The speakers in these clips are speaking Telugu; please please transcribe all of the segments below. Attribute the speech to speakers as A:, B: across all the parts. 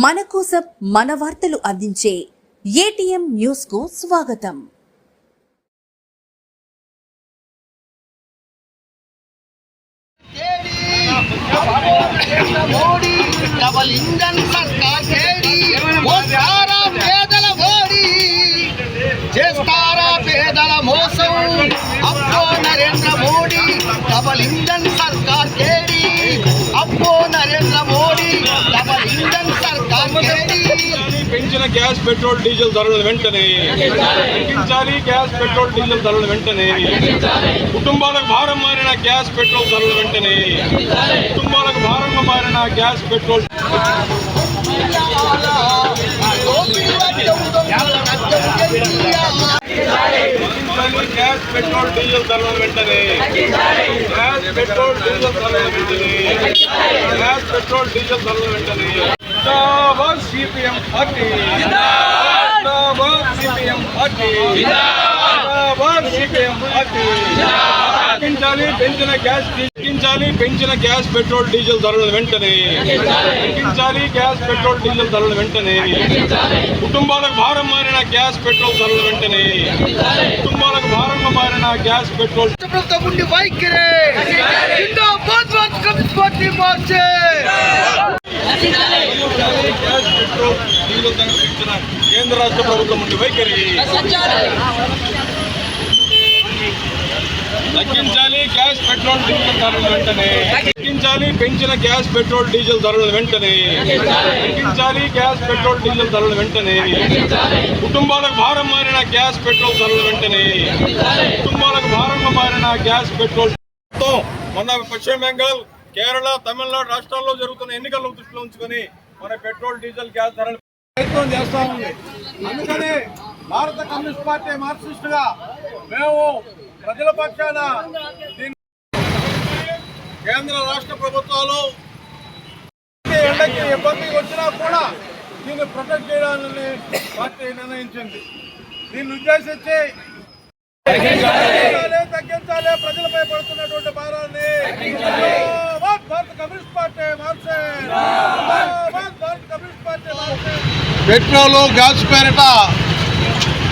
A: మన కోసం మన వార్తలు అందించే ఏటీఎం న్యూస్ కు స్వాగతం.
B: మోడీ డబల్ ఇంజన్ సర్కార్ మోస్తారా పేదల మోడీ చేస్తారా పేదల మోసం అప్పో నరేంద్ర మోడీ డబల్ ఇంజన్ సర్కార్ కేడీ అప్పో నరేంద్ర మోడీ డబల్ ఇంజన్ సర్కార్ కేడీ
C: పెంచిన గ్యాస్ పెట్రోల్ డీజిల్ ధరలు వెంటనే తగ్గించాలి. గ్యాస్ పెట్రోల్ డీజిల్ ధరలు వెంటనే కుటుంబాలకు భారం మారిన గ్యాస్ పెట్రోల్ ధరలు వెంటనే కుటుంబాలకు భారంగా మారిన gas petrol gas petrol diesel ధరలు వెంటనే గ్యాస్ పెట్రోల్ డీజిల్ ధరలు వెంటనే గ్యాస్ పెట్రోల్ డీజిల్ ధరలు వెంటనే జిందాబాద్ సిపిఎం పార్టీ జిందాబాద్ సిపిఎం పార్టీ జిందాబాద్ సిపిఎం పార్టీ పెంచిన గ్యాస్ పెట్రోల్ డీజిల్ ధరలు వెంటనే తగ్గించాలి. గ్యాస్ పెట్రోల్ డీజిల్ ధరలు వెంటనే కుటుంబాలకు భారం మారిన గ్యాస్ పెట్రోల్ ధరలు వెంటనే కుటుంబాలకు భారంగా మారిన gas petrol gas petrol diesel ధరలు పెంచిన కేంద్ర రాష్ట్ర ప్రభుత్వం నుండి వైఖరి తగ్గించాలి. గ్యాస్ పెట్రోల్ డీజిల్ ధరలు వెంటనే తగ్గించాలి. పెంచిన గ్యాస్ పెట్రోల్ డీజిల్ ధరలు వెంటనే తగ్గించాలి. గ్యాస్ పెట్రోల్ డీజిల్ ధరలు వెంటనే కుటుంబాలకు భారం మారిన గ్యాస్ పెట్రోల్ ధరలు వెంటనే కుటుంబాలకు భారంగా మారిన గ్యాస్ పెట్రోల్. మొన్న పశ్చిమ బెంగాల్, కేరళ, తమిళనాడు రాష్ట్రాల్లో జరుగుతున్న ఎన్నికలను దృష్టిలో ఉంచుకొని మన పెట్రోల్ డీజిల్ గ్యాస్ ధరలు ప్రయత్నం చేస్తా ఉంది. అందుకని భారత కమ్యూనిస్ట్ పార్టీ మార్క్సిస్ట్ గా మేము ప్రజల పక్షాన కేంద్ర రాష్ట్ర ప్రభుత్వాలు ఎండకి ఇబ్బంది వచ్చినా కూడా దీన్ని ప్రొటెక్ట్ చేయాలని పార్టీ నిర్ణయించింది. దీన్ని ఉద్దేశించి తగ్గించాలి ప్రజలపై పడుతున్నటువంటి భారాన్ని. భారత కమ్యూనిస్ట్ పార్టీ పెట్రోలు, గ్యాస్ పేరిట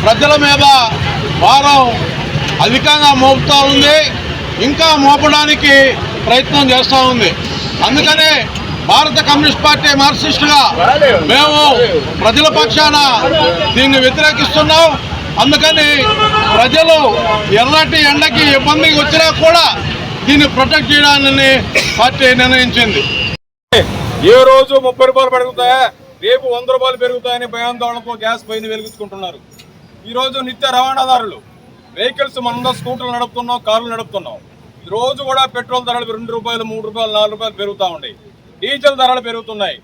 C: ప్రజల మీద భారం అధికంగా మోపుతా ఉంది, ఇంకా మోపడానికి ప్రయత్నం చేస్తూ ఉంది. అందుకనే భారత కమ్యూనిస్ట్ పార్టీ మార్క్సిస్టుగా మేము ప్రజల పక్షాన దీన్ని వ్యతిరేకిస్తున్నాం. అందుకని ప్రజలు ఎర్రటి ఎండకి ఇబ్బంది వచ్చినా కూడా దీన్ని ప్రొటెక్ట్ చేయడాన్ని పార్టీ నిర్ణయించింది. ఏ రోజు 30 రూపాయలు పెరుగుతాయా, రేపు 100 రూపాయలు పెరుగుతాయని భయాందోళనతో గ్యాస్ పైన వెలిగించుకుంటున్నారు. ఈరోజు నిత్య రవాణాదారులు వెహికల్స్ మనం స్కూటర్లు నడుపుతున్నాం, కార్లు నడుపుతున్నాం. రోజు కూడా పెట్రోల్ ధరలు 2 రూపాయలు, 3 రూపాయలు, 4 రూపాయలు పెరుగుతూ ఉన్నాయి. డీజిల్ ధరలు పెరుగుతున్నాయి.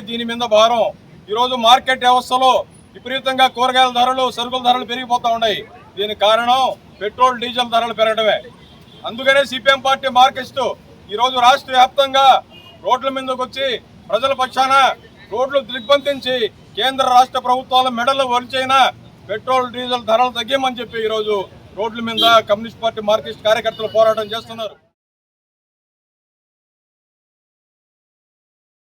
C: దీని మీద భారం ఈరోజు మార్కెట్ వ్యవస్థలో విపరీతంగా కూరగాయల ధరలు, సరుకుల ధరలు పెరిగిపోతూ ఉన్నాయి. దీనికి కారణం పెట్రోల్, డీజిల్ ధరలు పెరగడమే. అందుకనే సిపిఎం పార్టీ మార్క్సిస్టు ఈరోజు రాష్ట్ర వ్యాప్తంగా రోడ్ల మీదకి వచ్చి ప్రజల పక్షాన రోడ్లు దిగ్బంధించి కేంద్ర రాష్ట్ర ప్రభుత్వాల మెడలు వలిచైనా పెట్రోల్, డీజిల్ ధరలు తగ్గిమని చెప్పి ఈరోజు రోడ్ల మీద కమ్యూనిస్ట్ పార్టీ మార్క్సిస్ట్ కార్యకర్తలు పోరాటం చేస్తున్నారు.